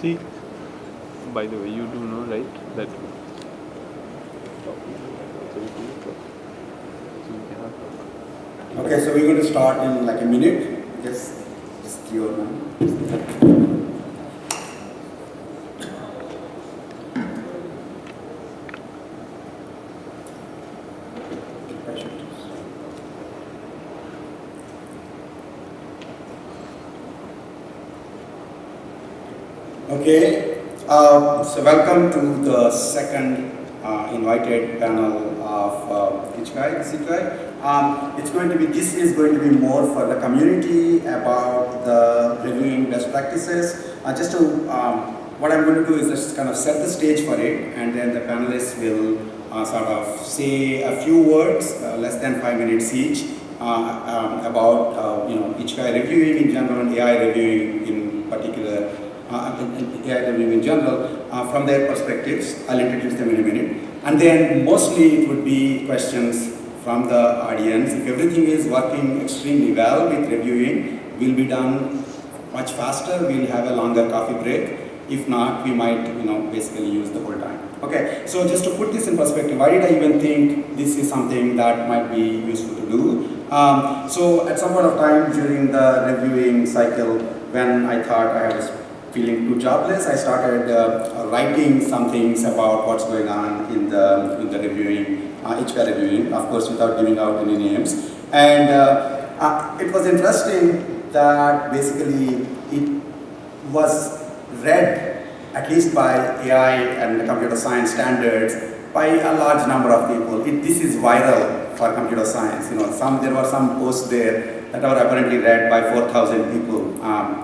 See, by the way, you do know, right, that Okay, so we're going to start in like a minute. Just your Okay, so welcome to the second invited panel of Ichigai. This is going to be more for the community about the reviewing best practices. What I'm going to do is just kind of set the stage for it, and then the panelists will sort of say a few words, less than 5 minutes each, about Ichigai reviewing in general and AI reviewing in particular. AI reviewing in general, from their perspectives. I'll introduce them in a minute. And then mostly it would be questions from the audience. If everything is working extremely well with reviewing, we'll be done much faster. We'll have a longer coffee break. If not, we might basically use the whole time. Okay, so just to put this in perspective, why did I even think this is something that might be useful to do? So at some point of time during the reviewing cycle, when I thought I was feeling too jobless, I started writing some things about what's going on in the reviewing, Ichigai reviewing, of course without giving out any names. And it was interesting that basically it was read, at least by AI and computer science standards, by a large number of people. This is viral for computer science. There were some posts there that are apparently read by 4,000 people.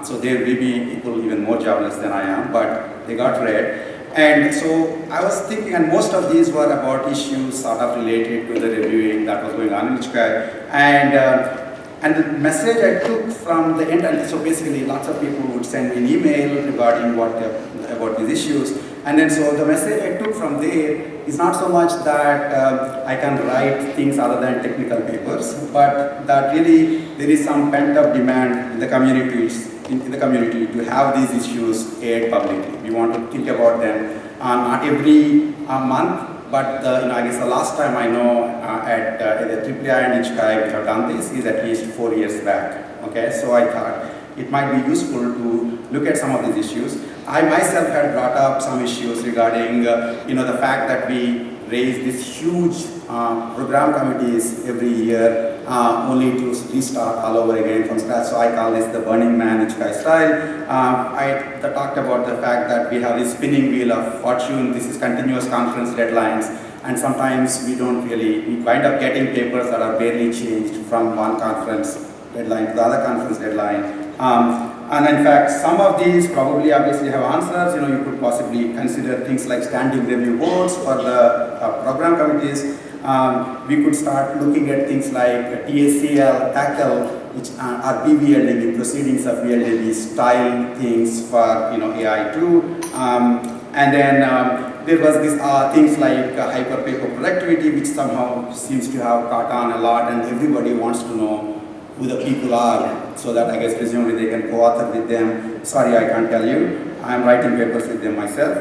So there may be people even more jobless than I am, but they got read. And so I was thinking, and most of these were about issues sort of related to the reviewing that was going on in Ichigai. And the message I took from the end, and so basically lots of people would send me an email regarding about these issues. And then so the message I took from there is not so much that I can write things other than technical papers, but that really there is some pent-up demand in the community to have these issues aired publicly. We want to think about them not every month, but I guess the last time I know at the III and Ichigai we have done this is at least 4 years back. Okay, so I thought it might be useful to look at some of these issues. I myself had brought up some issues regarding the fact that we raise these huge program committees every year only to restart all over again from scratch. So I call this the Burning Man Ichigai style. I talked about the fact that we have this spinning wheel of fortune. This is continuous conference deadlines, and sometimes we wind up getting papers that are barely changed from one conference deadline to the other conference deadline. And in fact, some of these probably obviously have answers. You could possibly consider things like standing review boards for the program committees. We could start looking at things like TACL, TACL, which are PVLDB, proceedings of VLDB style things for AI too. And then there was this things like hyperpaper productivity, which somehow seems to have caught on a lot, and everybody wants to know who the people are, so that I guess presumably they can co-author with them. Sorry, I can't tell you. I'm writing papers with them myself.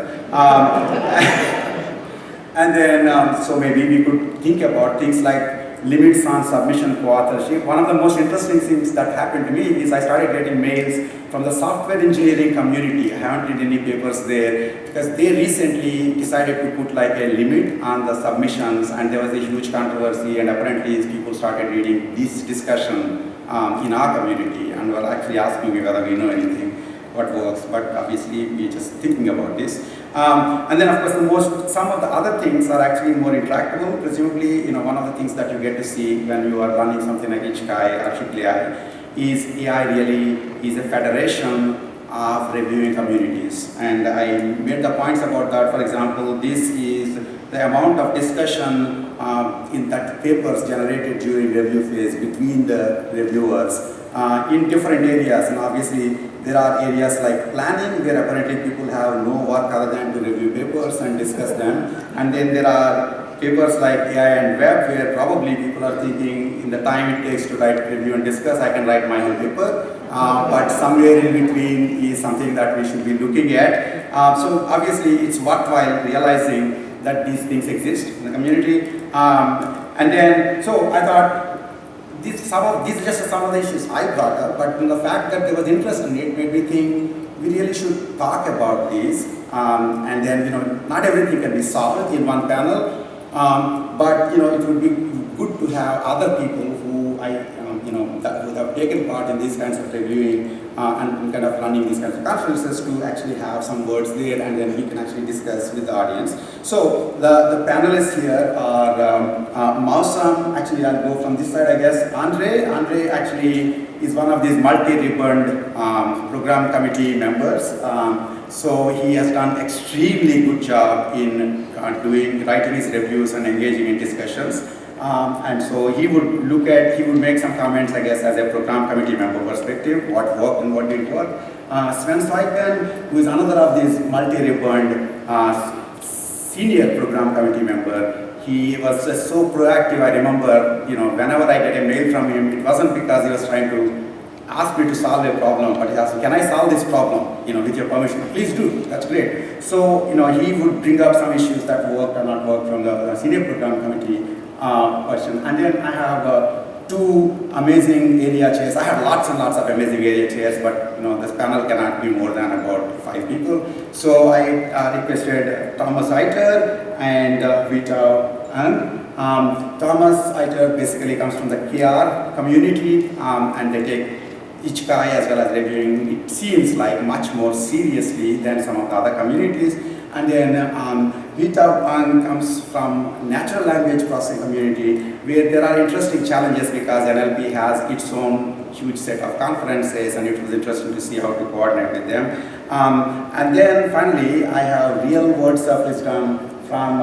And then, so maybe we could think about things like limits on submission co-authorship. One of the most interesting things that happened to me is I started getting mails from the software engineering community. I haven't read any papers there because they recently decided to put like a limit on the submissions, and there was a huge controversy, and apparently people started reading this discussion in our community and were actually asking me whether we know anything what works, but obviously we're just thinking about this. And then of course some of the other things are actually more interactable. Presumably, one of the things that you get to see when you are running something like Ichigai or AI is AI really is a federation of reviewing communities. And I made the points about that. For example, this is the amount of discussion in that papers generated during review phase between the reviewers in different areas. And obviously there are areas like planning where apparently people have no work other than to review papers and discuss them. And then there are papers like AI and web, where probably people are thinking in the time it takes to write, review and discuss, I can write my own paper. But somewhere in between is something that we should be looking at. So obviously it's worthwhile realizing that these things exist in the community. And then, so I thought, these are just some of the issues I brought up, but the fact that there was interest in it made me think we really should talk about these. And then, not everything can be solved in one panel, but it would be good to have other people who that would have taken part in these kinds of reviewing and kind of running these kinds of conferences to actually have some words there, and then we can actually discuss with the audience. So the panelists here are Mausam. Actually, I'll go from this side, I guess. Andre actually is one of these multi-ribboned program committee members. So he has done extremely good job in writing his reviews and engaging in discussions. And so he would make some comments, I guess, as a program committee member perspective, what worked and what didn't work. Sven Sveiken, who is another of these multi-ribboned senior program committee member, he was just so proactive. I remember, whenever I get a mail from him, it wasn't because he was trying to ask me to solve a problem, but he asked, can I solve this problem, with your permission? Please do, that's great. So, he would bring up some issues that worked or not worked from the senior program committee person. And then I have two amazing area chairs. I have lots and lots of amazing area chairs, but this panel cannot be more than about 5 people. So I requested Thomas Eiter and Vita Ang. Thomas Eiter basically comes from the KR community, and they take Ichikai as well as reviewing, it seems like, much more seriously than some of the other communities. And then Vita Ang comes from natural language processing community, where there are interesting challenges because NLP has its own huge set of conferences, and it was interesting to see how to coordinate with them. And then finally, I have real words of wisdom from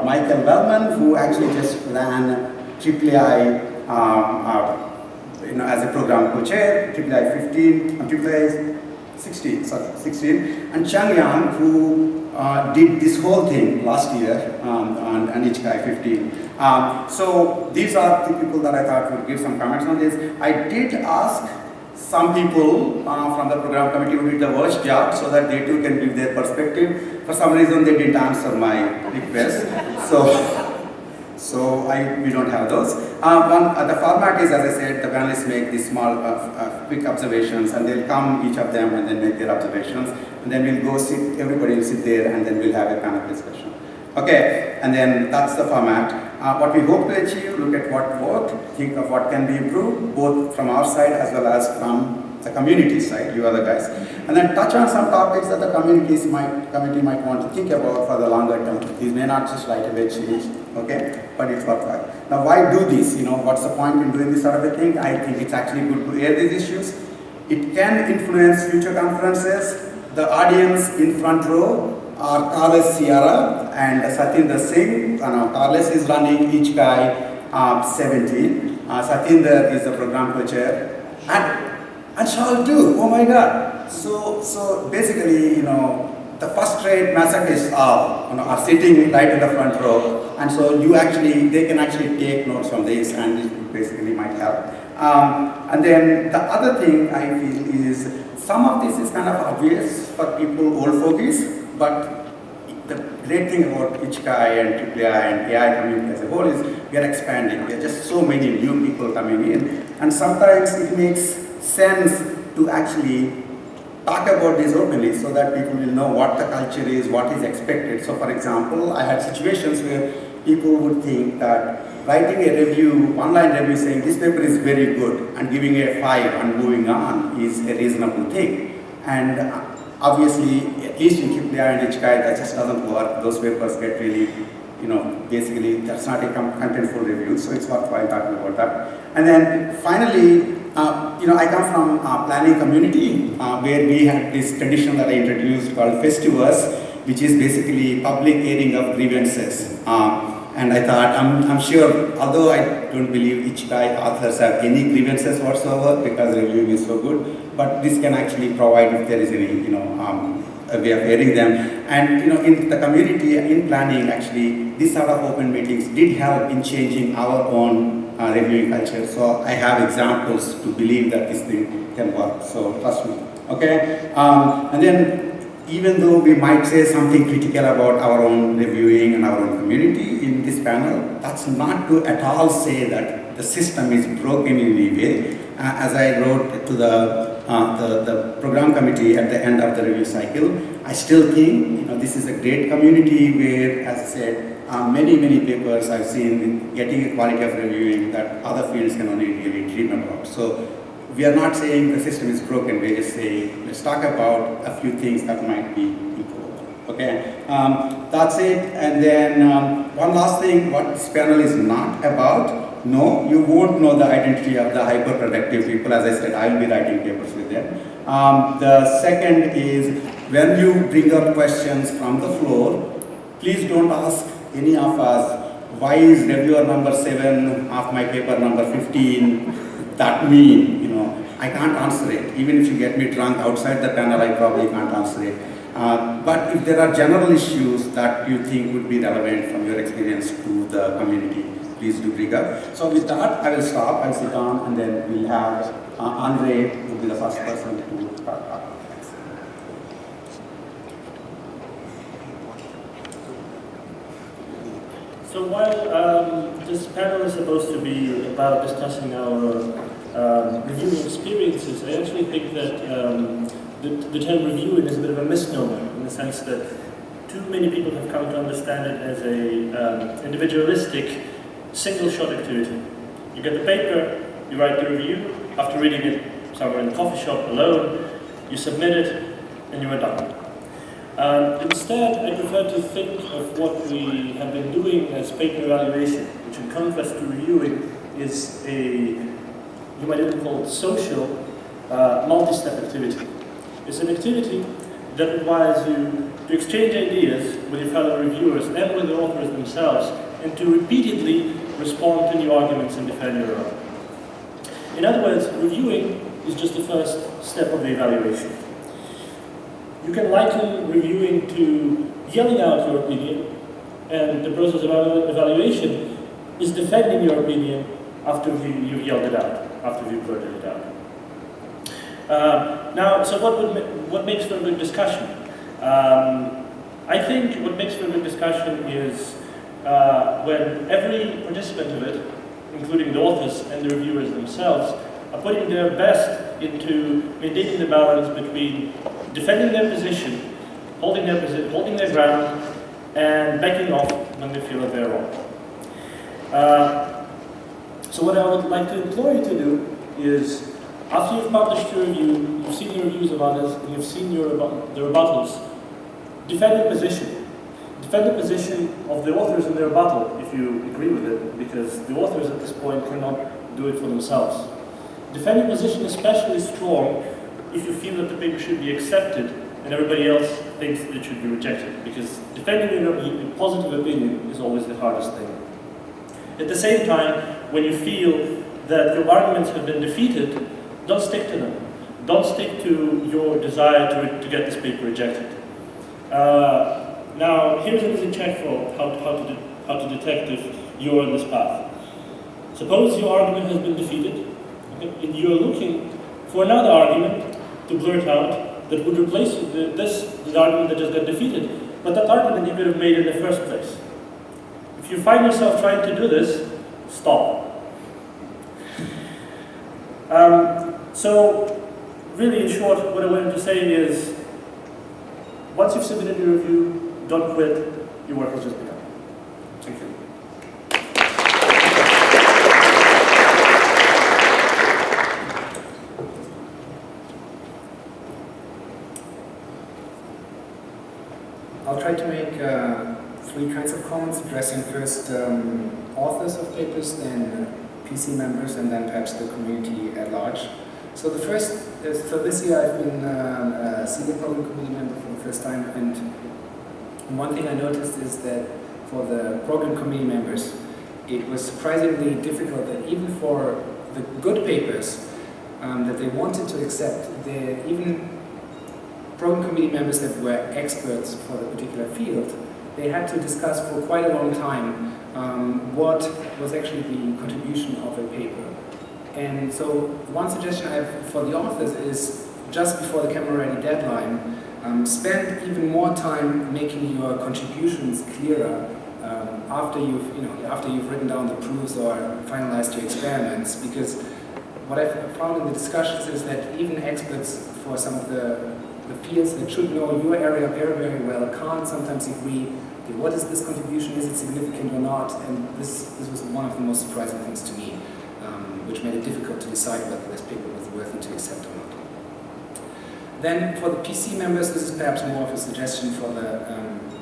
Michael Wellman, who actually just ran IIII as a program co-chair, IIII 16, and Chang Yang, who did this whole thing last year on Ichikai 15. So these are the people that I thought would give some comments on this. I did ask some people from the program committee who did the worst job so that they too can give their perspective. For some reason they didn't answer my request. So we don't have those. The format is, as I said, the panelists make these small, quick observations, and they'll come, each of them, and then make their observations. And then we'll go sit, everybody will sit there, and then we'll have a panel discussion. Okay, and then that's the format. What we hope to achieve, look at what worked, think of what can be improved, both from our side as well as from the community side, you other guys. And then touch on some topics that the committee might want to think about for the longer term. These may not just right away change, okay? But it's worthwhile. Now, why do this? What's the point in doing this sort of a thing? I think it's actually good to air these issues. It can influence future conferences. The audience in front row are Carlos Sierra and Satinder Singh. Carlos is running Ichikai 17. Satinder is the program co-chair. And Charles too, oh my God. So basically, the first rate masochists are sitting right in the front row. And so they can actually take notes from this, and it basically might help. And then the other thing I feel is some of this is kind of obvious for people, old fogies, but the great thing about Ichikai and IIII and AI community as a whole is we are expanding. There are just so many new people coming in, and sometimes it makes sense to actually talk about this openly so that people will know what the culture is, what is expected. So for example, I had situations where people would think that writing a review, online review saying this paper is very good and giving a 5 and moving on is a reasonable thing. And obviously, at least in IIII and Ichikai, that just doesn't work. Those papers get really, basically that's not a contentful review, so it's worthwhile talking about that. And then finally, I come from planning community where we had this tradition that I introduced called Festivus, which is basically public airing of grievances. And I thought, I'm sure, although I don't believe Ichikai authors have any grievances whatsoever because reviewing is so good, but this can actually provide if there is any, way of hearing them. And in the community, in planning, actually, this sort of open meetings did help in changing our own reviewing culture. So I have examples to believe that this thing can work. So trust me. Okay. And then, even though we might say something critical about our own reviewing and our own community in this panel, that's not to at all say that the system is broken in any way. As I wrote to the program committee at the end of the review cycle, I still think this is a great community where, as I said, many papers I've seen in getting a quality of reviewing that other fields can only really dream about. So we are not saying the system is broken, we're just saying let's talk about a few things that might be improved. Okay, that's it. And then one last thing, what this panel is not about. No, you won't know the identity of the hyper-productive people. As I said, I will be writing papers with them. The second is, when you bring up questions from the floor, please don't ask any of us, why is reviewer number 7 of my paper number 15 that mean? I can't answer it. Even if you get me drunk outside the panel, I probably can't answer it. But if there are general issues that you think would be relevant from your experience to the community, please do bring up. So with that, I will stop, I'll sit down, and then we'll have Andre will be the first person to start. So while this panel is supposed to be about discussing our reviewing experiences, I actually think that the term reviewing is a bit of a misnomer, in the sense that too many people have come to understand it as a individualistic, single-shot activity. You get the paper, you write the review, after reading it somewhere in a coffee shop alone, you submit it, and you are done. Instead, I prefer to think of what we have been doing as paper evaluation, which in contrast to reviewing is you might even call it social, multi-step activity. It's an activity that requires you to exchange ideas with your fellow reviewers and with the authors themselves, and to repeatedly respond to new arguments and defend your own. In other words, reviewing is just the first step of the evaluation. You can liken reviewing to yelling out your opinion, and the process of evaluation is defending your opinion after you've yelled it out, after you've blurted it out. Now, so what makes for a good discussion? I think what makes for a good discussion is when every participant of it, including the authors and the reviewers themselves, are putting their best into maintaining the balance between defending their position, holding their ground, and backing off when they feel that they're wrong. So what I would like to implore you to do is, after you've published your review, you've seen the reviews of others, and you've seen the rebuttals, defend your position. Defend the position of the authors in their rebuttal, if you agree with it, because the authors at this point cannot do it for themselves. Defend your position especially strong if you feel that the paper should be accepted and everybody else thinks that it should be rejected, because defending your positive opinion is always the hardest thing. At the same time, when you feel that your arguments have been defeated, don't stick to them. Don't stick to your desire to get this paper rejected. Now, here's an easy check for how to detect if you're on this path. Suppose your argument has been defeated, okay, and you're looking for another argument to blurt out that would replace the argument that just got defeated, but that argument you could have made in the first place. If you find yourself trying to do this, stop. So, really in short, what I wanted to say is, once you've submitted your review, don't quit, your work has just begun. Thank you. I'll try to make 3 kinds of comments, addressing first authors of papers, then PC members, and then perhaps the community at large. So the first is, so this year I've been a senior program committee member for the first time, and one thing I noticed is that for the program committee members, it was surprisingly difficult that even for the good papers that they wanted to accept, even program committee members that were experts for the particular field, they had to discuss for quite a long time what was actually the contribution of a paper. And so one suggestion I have for the authors is, just before the camera-ready deadline, spend even more time making your contributions clearer after you've written down the proofs or finalized your experiments, because what I've found in the discussions is that even experts for some of the fields that should know your area very, very well can't sometimes agree, okay, what is this contribution, is it significant or not? And this was one of the most surprising things to me, which made it difficult to decide whether this paper was worthy to accept or not. Then for the PC members, this is perhaps more of a suggestion for the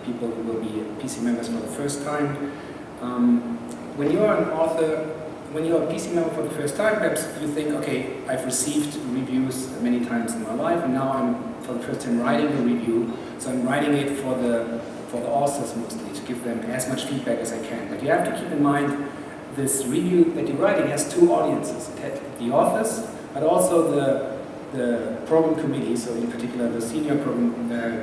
people who will be PC members for the first time. When you're an author, when you're a PC member for the first time, perhaps you think, okay, I've received reviews many times in my life, and now I'm for the first time writing a review, so I'm writing it for the authors mostly, to give them as much feedback as I can. But you have to keep in mind, this review that you're writing has two audiences. It has the authors, but also the program committee, so in particular the senior program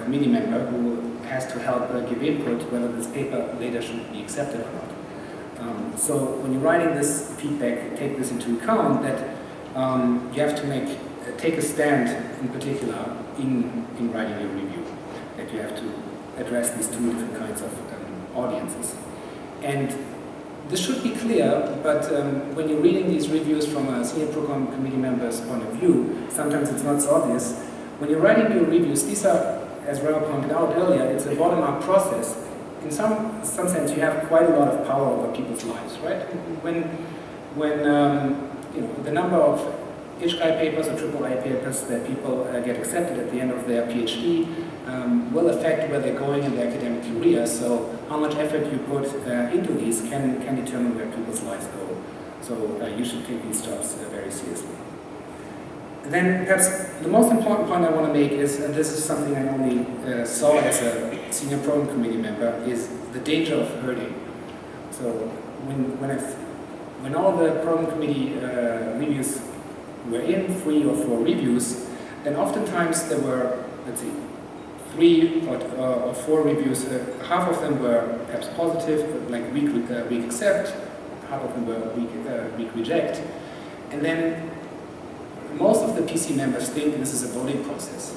committee member who has to help give input whether this paper later should be accepted or not. So when you're writing this feedback, take this into account, that you have to take a stand in particular in writing your review, that you have to address these two different kinds of audiences. And this should be clear, but when you're reading these reviews from a senior program committee member's point of view, sometimes it's not so obvious. When you're writing your reviews, these are, as Raoul pointed out earlier, it's a bottom-up process. In some sense, you have quite a lot of power over people's lives, right? When the number of HKI papers or IIIA papers that people get accepted at the end of their PhD will affect where they're going in their academic career. So how much effort you put into these can determine where people's lives go. So you should take these jobs very seriously. And then perhaps the most important point I want to make is, and this is something I only saw as a senior program committee member, is the danger of herding. So when all the program committee reviews were in, 3 or 4 reviews, then oftentimes there were, let's see, 3 or 4 reviews. Half of them were perhaps positive, like weak accept, half of them were weak reject. And then most of the PC members think this is a voting process.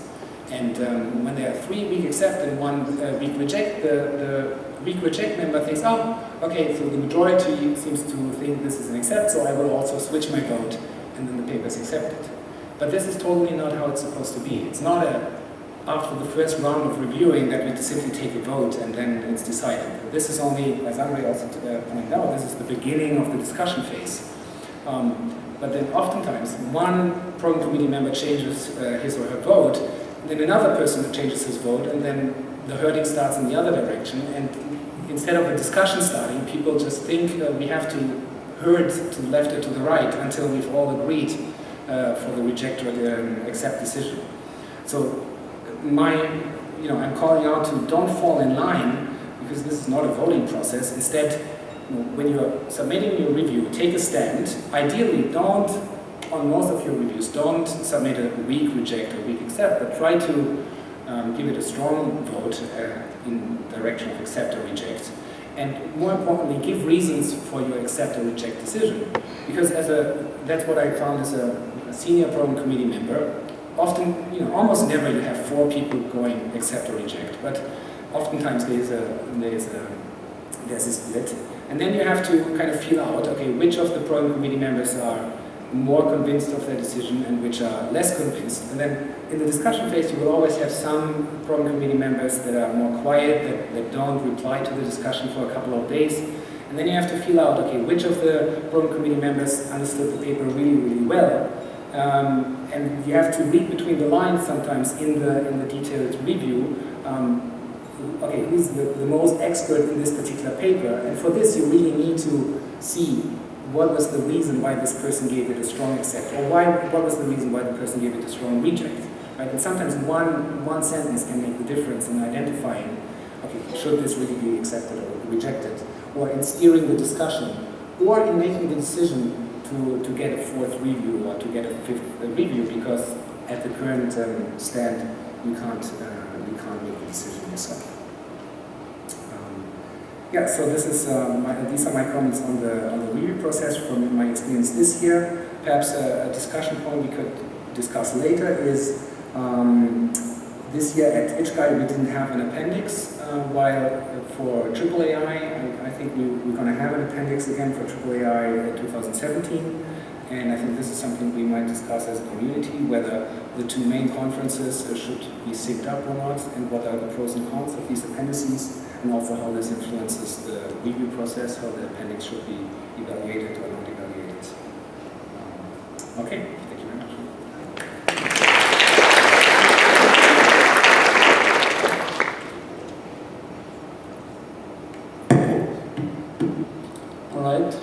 And when there are 3 weak accept and 1 weak reject, the weak reject member thinks, oh, okay, so the majority seems to think this is an accept, so I will also switch my vote, and then the paper is accepted. But this is totally not how it's supposed to be. It's not after the first round of reviewing that we simply take a vote and then it's decided. This is only, as Andre also pointed out, this is the beginning of the discussion phase. But then oftentimes one program committee member changes his or her vote, then another person changes his vote, and then the herding starts in the other direction. And instead of a discussion starting, people just think we have to herd to the left or to the right until we've all agreed for the reject or the accept decision. So I'm calling out to don't fall in line, because this is not a voting process. Instead, when you're submitting your review, take a stand. Ideally, on most of your reviews, don't submit a weak reject or weak accept, but try to give it a strong vote in direction of accept or reject. And more importantly, give reasons for your accept or reject decision. Because that's what I found as a senior program committee member. Often, almost never you have 4 people going accept or reject, but oftentimes there's a split. And then you have to kind of feel out, okay, which of the program committee members are more convinced of their decision and which are less convinced. And then in the discussion phase, you will always have some program committee members that are more quiet, that don't reply to the discussion for a couple of days. And then you have to feel out, okay, which of the program committee members understood the paper really, really well. And you have to read between the lines sometimes in the detailed review. Okay, who's the most expert in this particular paper? And for this, you really need to see what was the reason why this person gave it a strong accept, or what was the reason why the person gave it a strong reject. Right? And sometimes one sentence can make the difference in identifying, okay, should this really be accepted or rejected, or in steering the discussion, or in making the decision to get a 4th review or to get a 5th review, because at the current stand, you can't make a decision yourself. Yeah, so this is these are my comments on the review process from my experience this year. Perhaps a discussion point we could discuss later is this year at ITCHGAI we didn't have an appendix, while for AAAI I think we're going to have an appendix again for AAAI 2017. And I think this is something we might discuss as a community, whether the two main conferences should be synced up or not, and what are the pros and cons of these appendices, and also how this influences the review process, how the appendix should be evaluated or not evaluated. Okay, thank you very much. All right.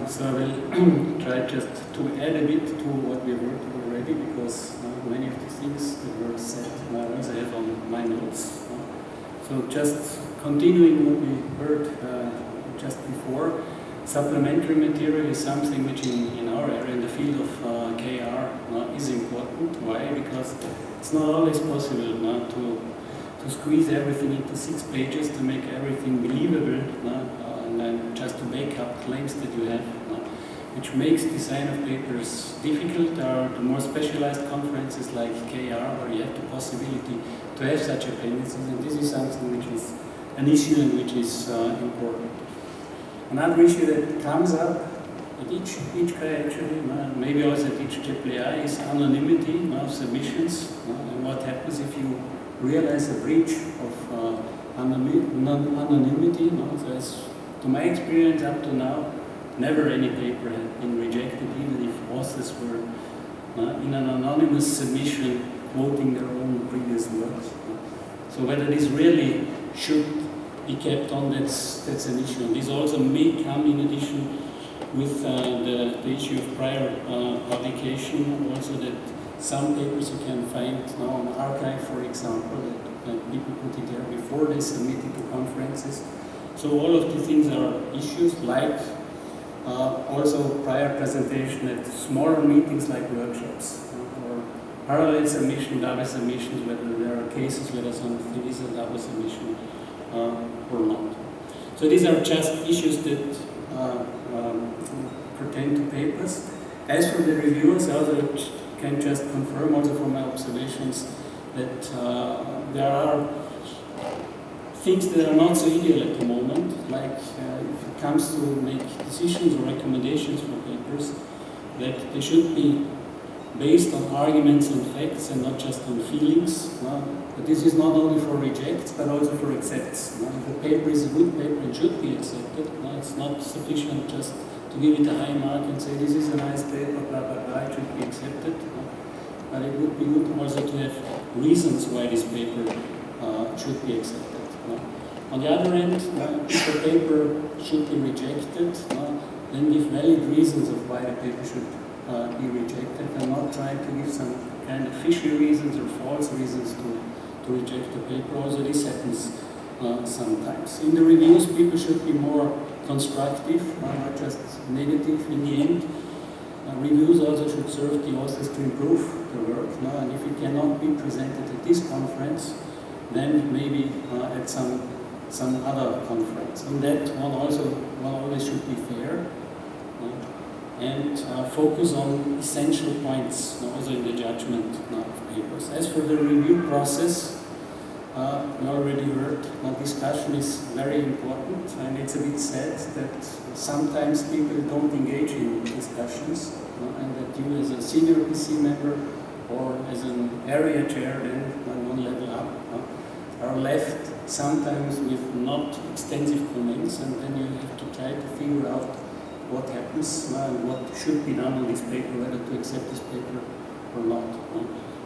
So I will try just to add a bit to what we heard already, because many of the things that were said I also have on my notes. So just continuing what we heard just before, supplementary material is something which in our area, in the field of KR, is important. Why? Because it's not always possible to squeeze everything into 6 pages to make everything believable. And then just to back up claims that you have, which makes design of papers difficult. There are the more specialized conferences like KR where you have the possibility to have such appendices, and this is something which is an issue and which is important. Another issue that comes up at each guy actually, maybe also at each AAAI, is anonymity of submissions, and what happens if you realize a breach of anonymity. So as to my experience up to now, never any paper had been rejected, even if authors were in an anonymous submission quoting their own previous works. So whether this really should be kept on, that's an issue. And this also may come in addition with the issue of prior publication, also that some papers you can find now on archive, for example, that people put it there before they submit it to conferences. So all of these things are issues, like also prior presentation at smaller meetings like workshops, or parallel submission, double submissions, whether there are cases whether something is a double submission or not. So these are just issues that pertain to papers. As for the reviewers, I also can just confirm also from my observations that there are things that are not so ideal at the moment, like if it comes to make decisions or recommendations for papers, that they should be based on arguments and facts and not just on feelings. But this is not only for rejects, but also for accepts. If a paper is a good paper, it should be accepted. It's not sufficient just to give it a high mark and say this is a nice paper, blah, blah, blah, it should be accepted. But it would be good also to have reasons why this paper should be accepted. On the other hand, if a paper should be rejected, then give valid reasons of why the paper should be rejected, and not try to give some kind of fishy reasons or false reasons to reject the paper. Also this happens sometimes. In the reviews, people should be more constructive, not just negative in the end. Reviews also should serve the authors to improve the work, and if it cannot be presented at this conference, then maybe at some other conference. And that one always should be fair and focus on essential points, also in the judgment of papers. As for the review process, we already heard discussion is very important, and it's a bit sad that sometimes people don't engage in discussions, and that you as a senior PC member or as an area chair, then one level up, are left sometimes with not extensive comments, and then you have to try to figure out what happens and what should be done on this paper, whether to accept this paper or not.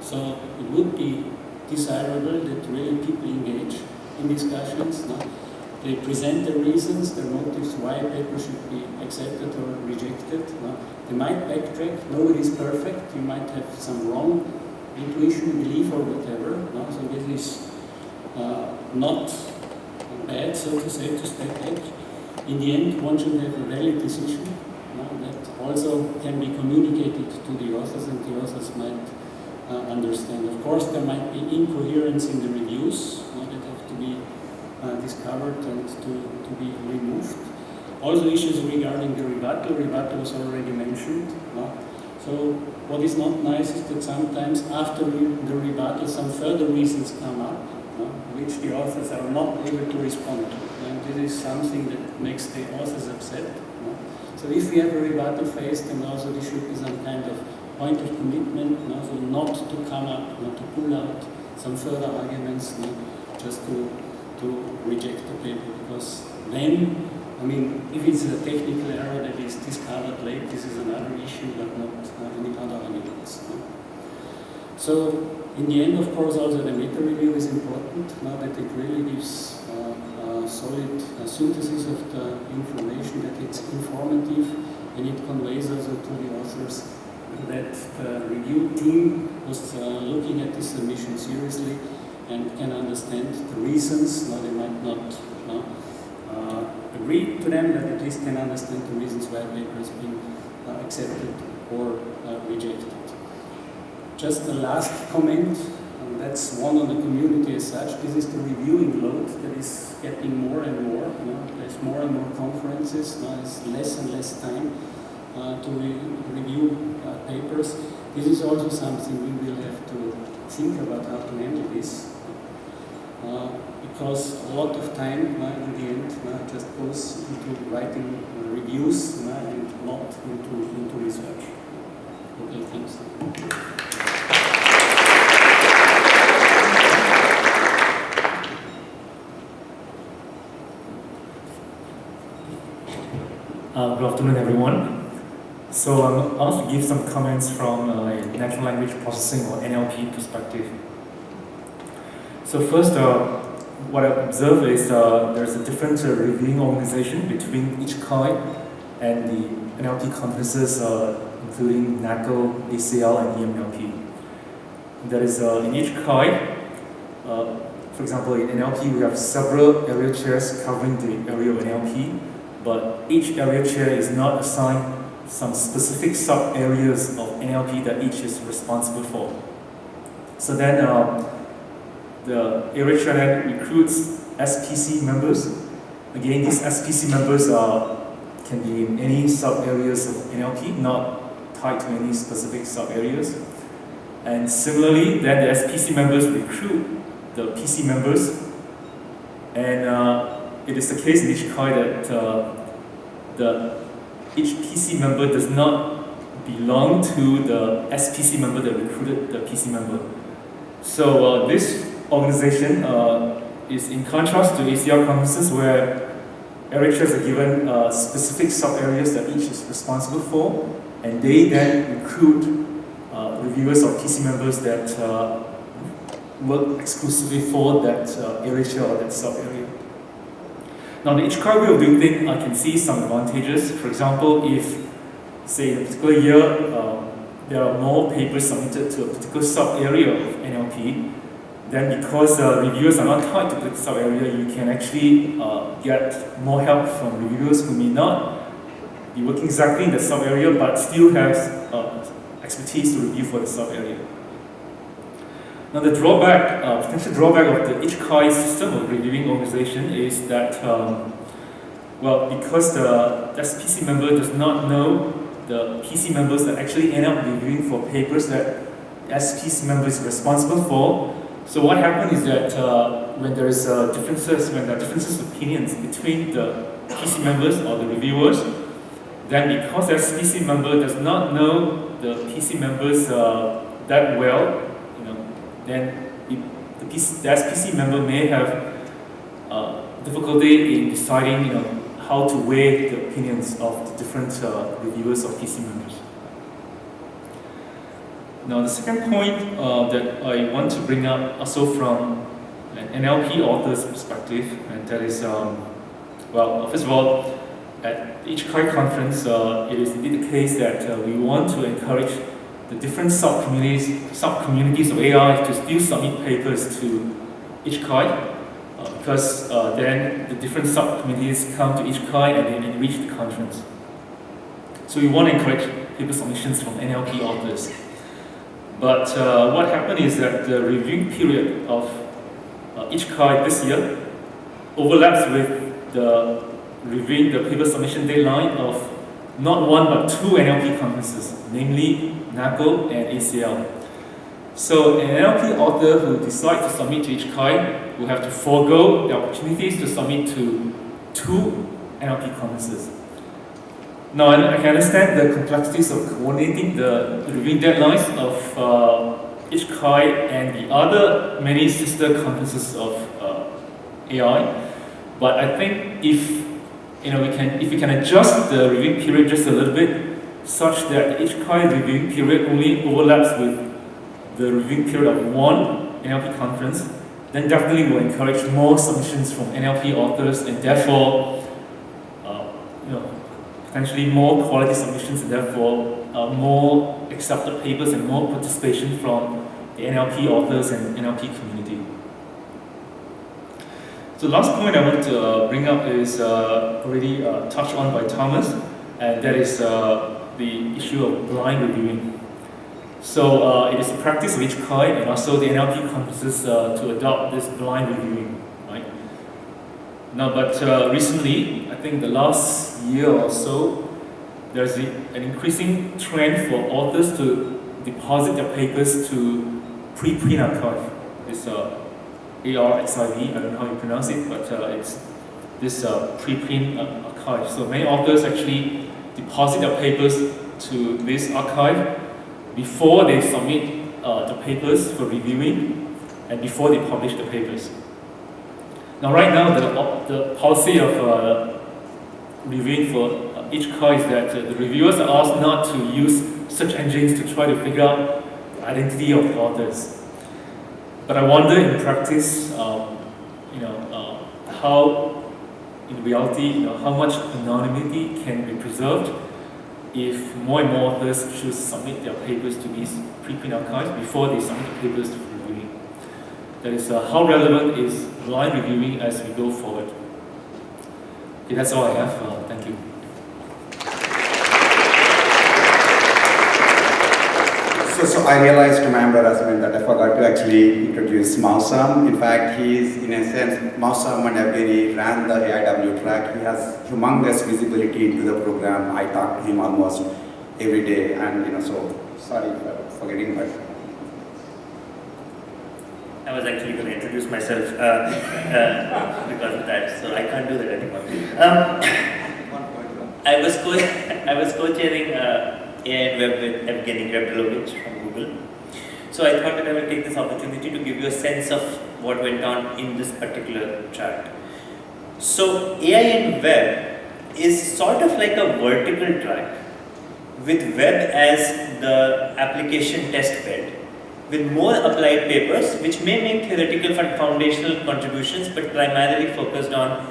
So it would be desirable that really people engage in discussions. They present their reasons, their motives why a paper should be accepted or rejected. They might backtrack. Nobody is perfect. You might have some wrong intuition, belief, or whatever. So this is not bad, so to say, to step back. In the end, one should have a valid decision that also can be communicated to the authors, and the authors might understand. Of course, there might be incoherence in the reviews that have to be discovered and to be removed. Also issues regarding the rebuttal. Rebuttal was already mentioned. So what is not nice is that sometimes after the rebuttal some further reasons come up which the authors are not able to respond to. And this is something that makes the authors upset. So if we have a rebuttal phase, then also there should be some kind of point of commitment, so not to come up, not to pull out some further arguments, just to reject the paper, because then, I mean, if it's a technical error that is discovered late, this is another issue, but not any other arguments. So, in the end, of course, also the meta review is important, that it really gives a solid synthesis of the information, that it's informative, and it conveys also to the authors that the review team was looking at this submission seriously and can understand the reasons. They might not agree to them, but at least can understand the reasons why a paper has been accepted or rejected. Just the last comment, and that's one on the community as such. This is the reviewing load that is getting more and more. There's more and more conferences. There's less and less time to review papers. This is also something we will have to think about how to handle this, because a lot of time in the end just goes into writing reviews and not into research. Okay, thanks. Good afternoon, everyone. So I want to give some comments from a natural language processing or NLP perspective. So first, what I observe is there's a different reviewing organization between ICHCAI and the NLP conferences, including NAACL, ACL, and EMLP. That is, in ICHCAI, for example, in NLP, we have several area chairs covering the area of NLP, but each area chair is not assigned some specific sub-areas of NLP that each is responsible for. So then the area chair then recruits SPC members. Again, these SPC members can be in any sub-areas of NLP, not tied to any specific sub-areas. And similarly, then the SPC members recruit the PC members, and it is the case in ICHCAI that each PC member does not belong to the SPC member that recruited the PC member. So this organization is in contrast to ACL conferences where area chairs are given specific sub-areas that each is responsible for, and they then recruit reviewers or PC members that work exclusively for that area chair or that sub-area. Now, the ICHCAI way of doing things, I can see some advantages. For example, if, say, in a particular year, there are more papers submitted to a particular sub-area of NLP, then because reviewers are not tied to the sub-area, you can actually get more help from reviewers who may not be working exactly in the sub-area, but still have expertise to review for the sub-area. Now, the drawback, potential drawback of the ICHCAI system of reviewing organization is that, well, because the SPC member does not know the PC members that actually end up reviewing for papers that the SPC member is responsible for. So what happens is that when there is when there are differences of opinions between the PC members or the reviewers, then because the SPC member does not know the PC members that well, then the SPC member may have difficulty in deciding, how to weigh the opinions of the different reviewers or PC members. Now, the second point that I want to bring up also from an NLP author's perspective, and that is, well, first of all, at the ICHCAI conference, it is indeed the case that we want to encourage the different sub-communities of AI to still submit papers to ICHCAI, because then the different sub-communities come to ICHCAI and then enrich the conference. So we want to encourage paper submissions from NLP authors. But what happened is that the reviewing period of each CHI this year overlaps with the reviewing the paper submission deadline of not one but two NLP conferences, namely NACO and ACL. So an NLP author who decides to submit to each CHI will have to forego the opportunities to submit to two NLP conferences. Now I can understand the complexities of coordinating the reviewing deadlines of each CHI and the other many sister conferences of AI, but I think if we can adjust the reviewing period just a little bit, such that each CHI reviewing period only overlaps with the reviewing period of one NLP conference, then definitely will encourage more submissions from NLP authors and therefore potentially more quality submissions and therefore more accepted papers and more participation from the NLP authors and NLP community. So the last point I want to bring up is already touched on by Thomas, and that is the issue of blind reviewing. So it is a practice of each CHI and also the NLP conferences to adopt this blind reviewing, right? Now, but recently, I think the last year or so, there's an increasing trend for authors to deposit their papers to preprint archive. This ARXIV, I don't know how you pronounce it, but it's this preprint archive. So many authors actually deposit their papers to this archive before they submit the papers for reviewing and before they publish the papers. Now right now the policy of reviewing for each CHI is that the reviewers are asked not to use search engines to try to figure out the identity of the authors. But I wonder in practice, how in reality, how much anonymity can be preserved if more and more authors choose to submit their papers to these preprint archives before they submit the papers to reviewing. That is, how relevant is blind reviewing as we go forward? Okay, that's all I have. Thank you. So I realized to my embarrassment that I forgot to actually introduce Mausam. In fact, he is, in a sense, Mausam and Evgeny ran the AIW track. He has humongous visibility into the program. I talk to him almost every day, and so sorry for forgetting, but I was actually going to introduce myself because of that, so I can't do that anymore. I was co-chairing AI and Web with Evgeny Grabdilovich from Google. So I thought that I will take this opportunity to give you a sense of what went on in this particular track. So AI and Web is sort of like a vertical track with Web as the application test bed, with more applied papers which may make theoretical and foundational contributions but primarily focused on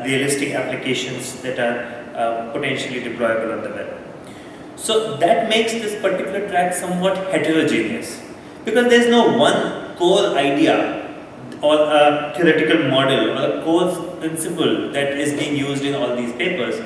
realistic applications that are potentially deployable on the web. So that makes this particular track somewhat heterogeneous because there is no one core idea or a theoretical model or a core principle that is being used in all these papers.